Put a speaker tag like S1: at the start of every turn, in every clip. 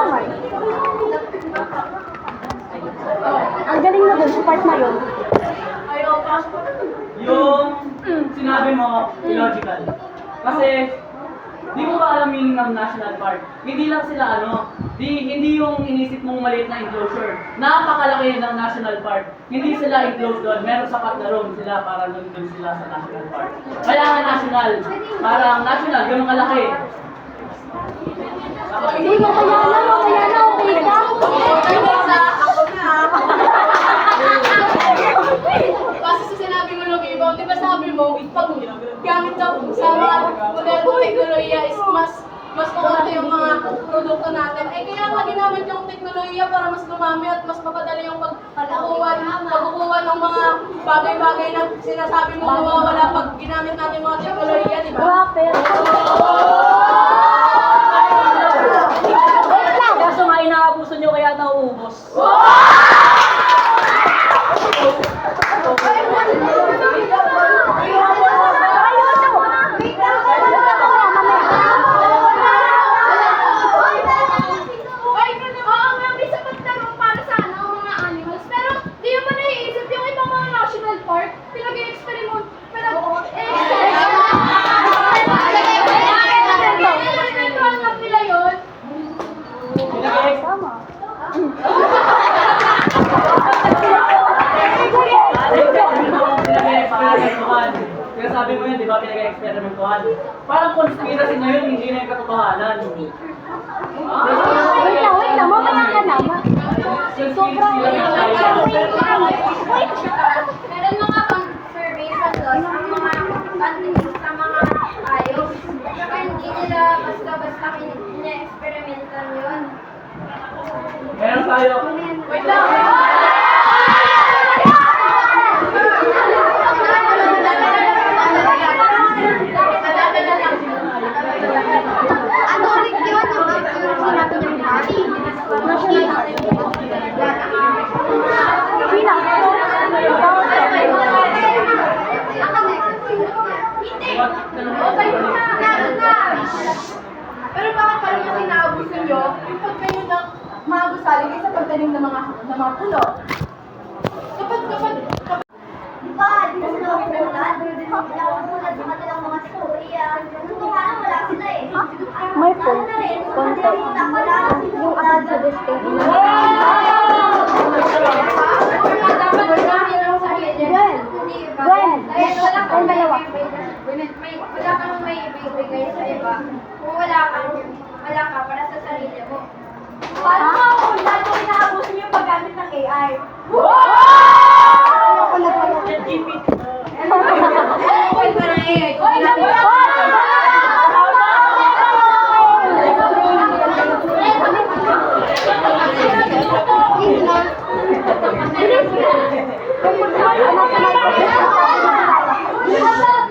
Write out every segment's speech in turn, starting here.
S1: naman. Ang galing mo dun sa part na yun.
S2: Yung sinabi mo, illogical. Kasi, di mo ba alam meaning ng national park? Hindi lang sila hindi yung inisip mong maliit na enclosure. Napakalaki ng national park. Hindi sila enclosed doon. Meron sapat na room sila para nandun sila sa national park. Kaya nga national. Parang national, ganun kalaki.
S1: Hindi mo kaya na, okay ka?
S3: Kasi sa sinabi mo nung iba, di ba sabi mo, pag gamit daw sa mga modernong teknolohiya is mas maunti yung mga produkto natin. Eh kaya nga ginamit yung teknolohiya para mas dumami at mas mapadali yung pagkukuha ng mga bagay-bagay na sinasabi mo mawawala pag ginamit natin mga teknolohiya, di ba?
S2: Kaso nga inaabuso nyo kaya nauubos. Kaya sabi mo yun, di ba, pinag-experimentuhan. Parang conspiracy na yun, hindi na yung katotohanan.
S1: Wait lang, mamaya ka na. Sobrang
S3: Meron mga conservation laws ang mga countries sa mga hayop. Saka hindi nila basta-basta ina-experimentan yun.
S2: Meron tayo.
S3: Wait lang!
S1: ano ulit yun? Yung sinabi ng party.
S3: Pero bakit parang mas inaabuso nyo yung pagtayo ng mga gusali kaysa pagtanim ng mga puno? Kapag
S4: Diba, di ba sila umulan? Nakumulan sa kanilang mga storya. Totoo nga lang, wala sila eh.
S1: May point.
S4: Lalo na rin,
S1: Content.
S4: wala na
S1: Yung agad sa display.
S3: dapat marami lang sa akin.
S1: Gwen. Gwen.
S3: Dahil wala kang
S1: Ang dalawa.
S3: wala kang may ibigay sa iba. Kung wala ka para sa sarili mo.
S4: Paano nga kung lalo inaabuso niyo yung paggamit ng AI?
S1: Ako na pala.
S3: Oy, para eh.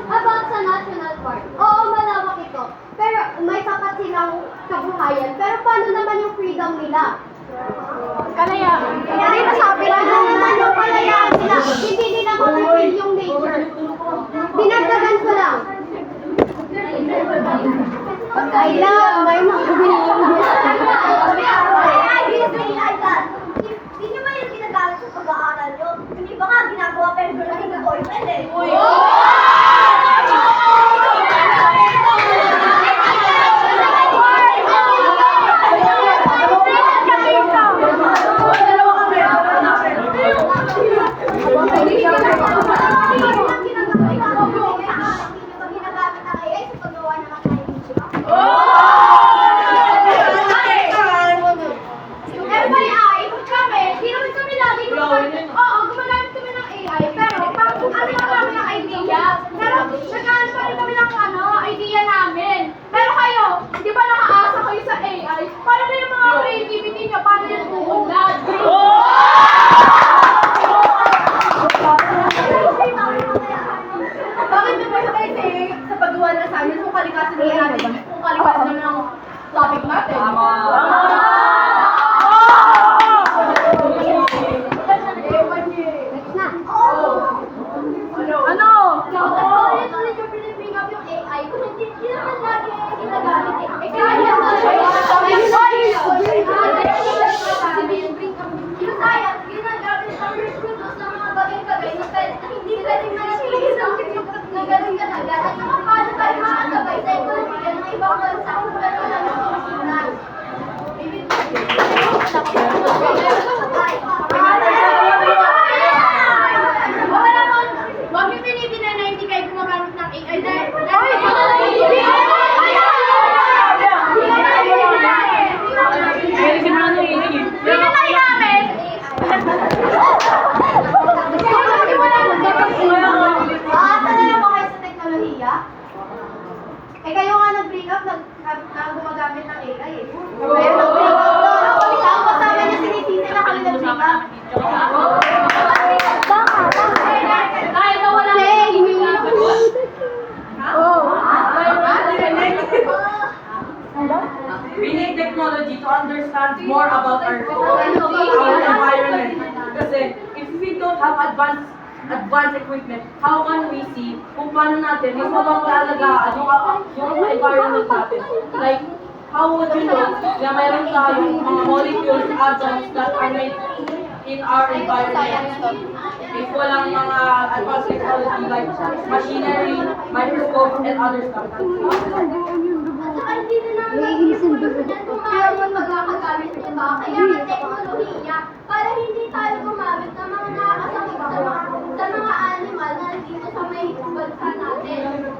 S4: About sa national park, oo, malawak ito. Pero may sapat silang kabuhayan. Pero paano naman yung freedom nila?
S1: Kalayaan.
S4: Hindi nasabi lang naman yung kalayaan nila. Hindi nila mapipil yung nature. Dinagdagan ko lang. Ay lang, may makabili yung Hindi nyo ba yung ginagamit sa pag-aaral nyo? Hindi ba nga ginagawa pero lang yung boyfriend eh?
S3: Bakit di ba sa paggawa na sa amin kung kalikasan naman natin, kung kalikasan naman ang topic natin?
S1: Ano?
S4: Ulit yung piniping up yung AI kung hindi naman lagi ginagamit eh.
S3: Kaya
S2: technology to understand more about our environment. Kasi if we don't have advanced equipment, how can we see kung paano natin mas mapapalagaan yung environment natin? Like, how would you know na mayroon tayong mga molecules, atoms that are made in our environment? If walang mga advanced technology like machinery, microscope, and other stuff.
S4: Saka hindi na namin kaya mo magkakagamit, diba? Kaya may teknolohiya para hindi tayo gumamit ng mga nakakasakit sa mga animal na dito sa may bansa natin.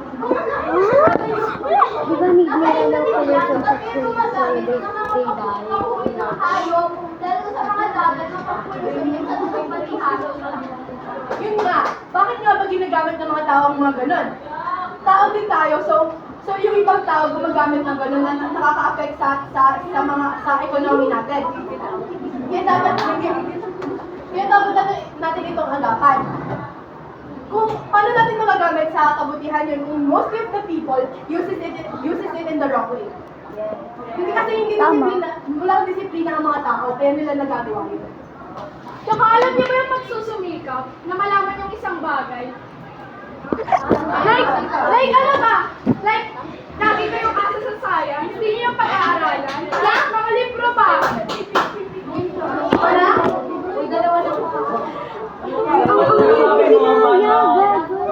S1: Di ba may
S4: Nakalimutan
S1: ginagawa
S4: yan,
S1: ko
S4: ba't kayo gumagamit ng mga panghuhuli ng hayop, lalo sa mga dagat na pang-pollution yung sa tubig pati hayop.
S3: Yun nga, bakit nga ba ginagamit ng mga tao ang mga ganun? Tao din tayo, so yung ibang tao gumagamit ng ganun na nakaka-affect sa economy natin. Kaya dapat natin itong agapan. Kung paano natin magagamit sa kabutihan yun, mostly of the people uses it in the wrong way. Hindi kasi hindi disiplina, walang disiplina ang mga tao, kaya nila nagagawa yun.
S1: Tsaka alam niyo ba yung magsusumikap na malaman yung isang bagay? Like ano ba? Like, nakita yung asa sa science, hindi niyo yung pag-aaralan. Like, mga libro ba?
S4: Wala? Uy, dalawa lang.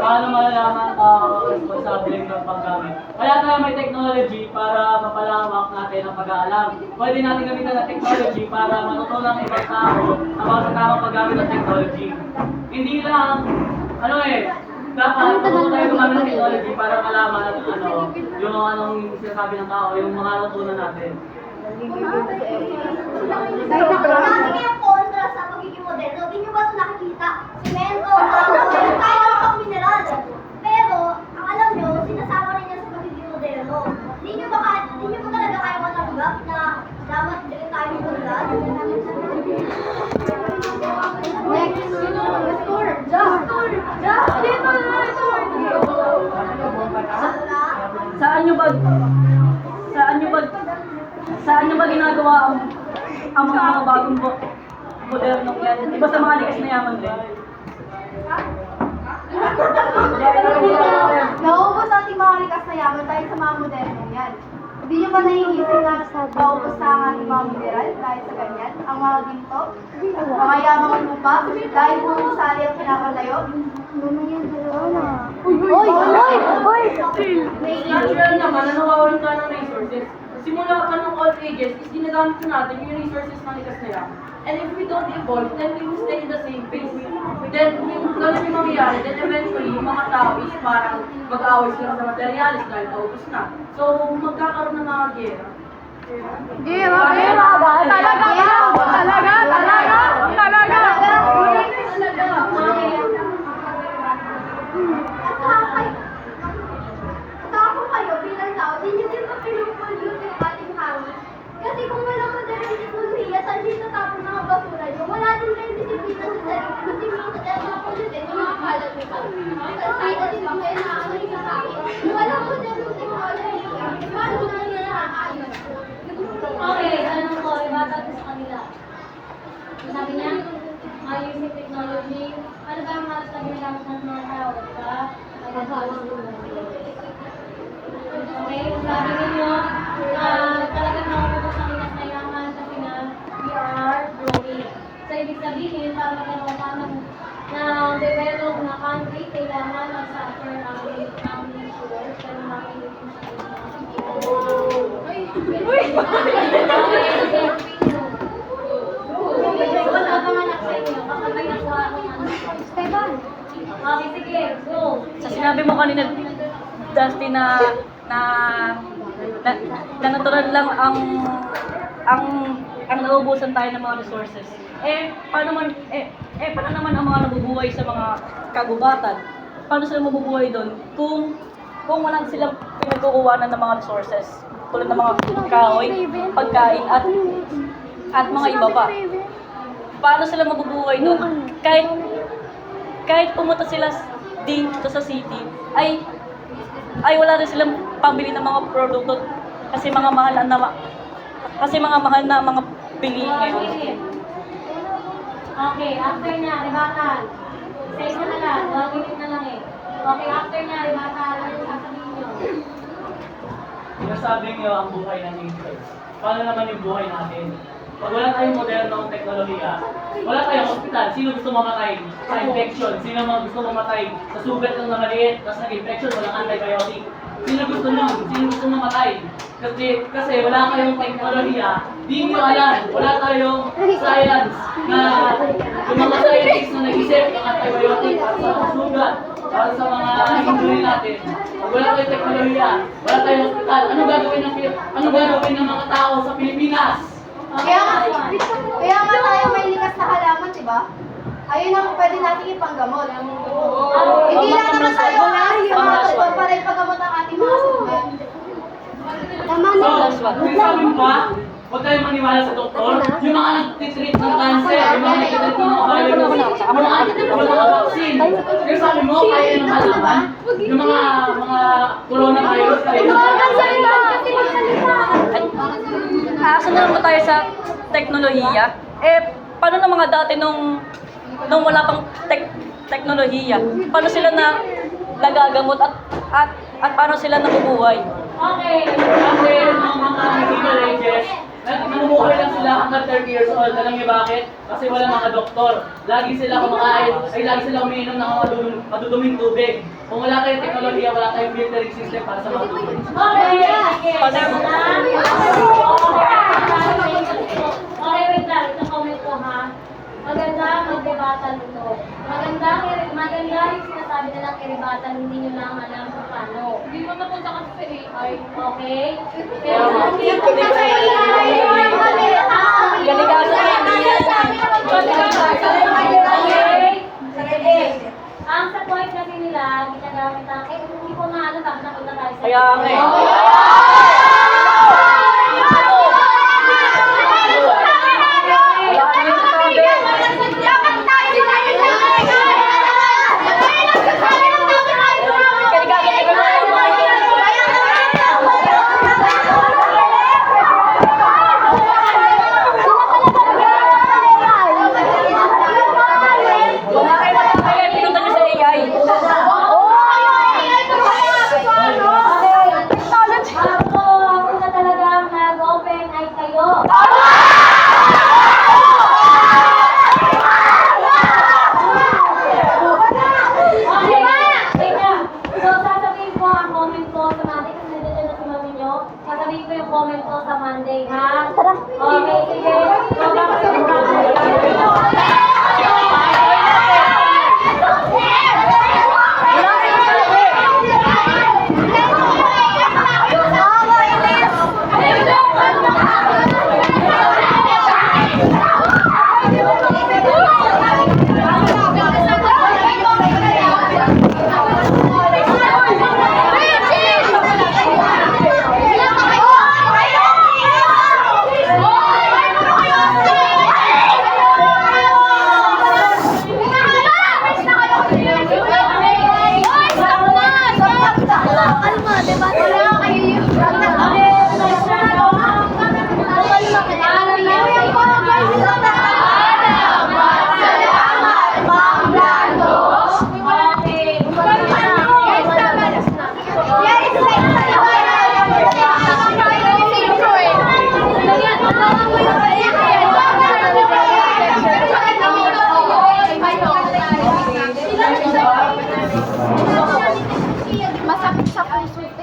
S2: Paano malalaman ang tao responsable ng paggamit? Kaya tayo may technology para mapalawak natin ang pag-aalam. Pwede natin gamitin ang technology para matutunan ng ibang tao about sa tamang paggamit ng technology. Hindi lang, dapat matutunan tayo gumamit ng technology para malaman at yung anong sinasabi ng tao, yung mga natutunan natin.
S4: Marami kayong kontra sa pagiging modelo. Hindi nyo ba ito nakikita? Semento, meron tayo ng pang mineral. Pero, ang alam nyo, sinasama rin yan sa pagiging modelo. Hindi nyo ba talaga kayo matanggap na dapat din tayo model? Next, Jastor! Dito na ito!
S5: Saan nyo ba ginagawa ang mga bagong modernong yan? Di ba sa mga likas na yaman din?
S4: Nauubos ating mga likas na yaman dahil sa mga moderno yan. Hindi nyo ba naiisip na nauubos na ang ating mga mineral dahil sa ganyan? Ang mga ginto, mga yamang lupa, dahil pumusali ang pinapalayo?
S2: Natural naman na nawawalan ka ng resources. Simula pa ng old ages is ginagamit ko natin yung resources ng likas na yaman. And if we don't evolve, then we will stay in the same pace. Then, ganun yung mangyayari. Then eventually, yung mga tao is parang mag-aaway sila sa materialis dahil naubos na. So, magkakaroon ng mga gera.
S1: Gera ba? Talaga?
S4: Saka kung kayo bilang tao, di nyo din ba pinupollute yung ating hangin? Kasi kung walang modernong teknolohiya, saan dito tapon mga basura nyo? Wala din kayong disiplina sa sarili. Kasi minsan dahil mga pollute, yung mga kalat nyo. Saan din ba kayo nakakalik sa hangin? Walang modernong teknolohiya. Paano na nyo nakakayos?
S6: Okay, tanong ko, ibata ko sa kanila. Sabi niya, using technology, ano ba ang halos na ginagamit ng mga tao, diba? Okay, sabi ninyo, talagang nakapagod sa kinas na yaman kasi nga, we are growing. So, ibig sabihin, para magkaroon ka ng develop na country, kailangan mag-suffer ang issues, pero makinig yung sa Okay, sige, go.
S5: Sa sinabi mo kanina, Dusty, na natural lang ang nauubusan tayo ng mga resources. Paano naman ang mga nabubuhay sa mga kagubatan? Paano sila mabubuhay doon kung walang silang pinagkukuhanan ng mga resources? Tulad ng mga kahoy, pagkain, at mga iba pa. Paano sila mabubuhay doon? Kahit pumunta sila dito sa city, ay wala rin silang pambili ng mga produkto kasi mga mahal Kasi mga mahal na mga pili ngayon.
S6: Okay, after niya, rebuttal. Isa na lang, 1 minute na lang eh. Okay, after niya, rebuttal. Ano yung sasabihin niyo?
S2: Sinasabi niyo ang buhay ng angels. Paano naman yung buhay natin? Pag wala tayong modernong teknolohiya, wala tayong hospital, sino gusto mamatay sa infection? Sino mga gusto mamatay sa sugat ng maliit, tapos nag-infection, walang antibiotic? Sino gusto nyo? Sino gusto mamatay? Kasi wala kayong teknolohiya, di nyo alam, wala tayong science na yung mga scientists na nag-isip ng antibiotic para sa mga sugat, para sa mga injury natin. Pag wala tayong teknolohiya, wala tayong hospital, ano gagawin ng mga tao sa Pilipinas?
S4: Kaya nga tayo may likas na halaman, di ba? Ayun ang pwede natin ipanggamot. Hindi lang naman tayo yung para ipanggamot ang ating mga sakit. Tama na.
S2: So, sinasabi mo ba, huwag tayong maniwala sa doktor, yung mga nagtitreat ng cancer, yung mga nagtitreat ng mga virus, yung mga vaccine. Sinasabi mo, kaya yung malaman, yung mga coronavirus, kaya yung
S5: Asa na naman tayo sa teknolohiya? Paano na mga dati nung wala pang teknolohiya? Paano sila na nagagamot at paano sila nabubuhay?
S6: Okay.
S2: Kasi ng mga Middle Ages, namumuhay lang sila hanggang 30 years old. Alam niyo bakit? Kasi wala mga doktor. Lagi sila kumakain, lagi sila umiinom ng mga maduduming tubig. Kung wala tayong teknolohiya, wala tayong filtering system para sa mga tubig.
S6: Okay, wait lang. Ito comment ko ha. Maganda mag-debatan ito. Maganda yung sinasabi nilang i-rebatan, hindi nyo lang alam kung paano.
S3: Hindi mo napunta kasi sa AI.
S6: Okay?
S5: Pero galing ka sa
S6: Okay. Ang sa point kasi nila, ginagamit ang, hindi ko nga alam, bakit napunta tayo sa
S5: Kaya nga eh.
S6: Ako na talagang nag-open ay kayo. So, sasabihin ko ang comment ko sa Monday kasi nandiyan na si mami nyo. Sasabihin ko yung comment ko sa Monday, ha? Okay, sige. So, bakit yung
S4: Masakit sa puso, eh.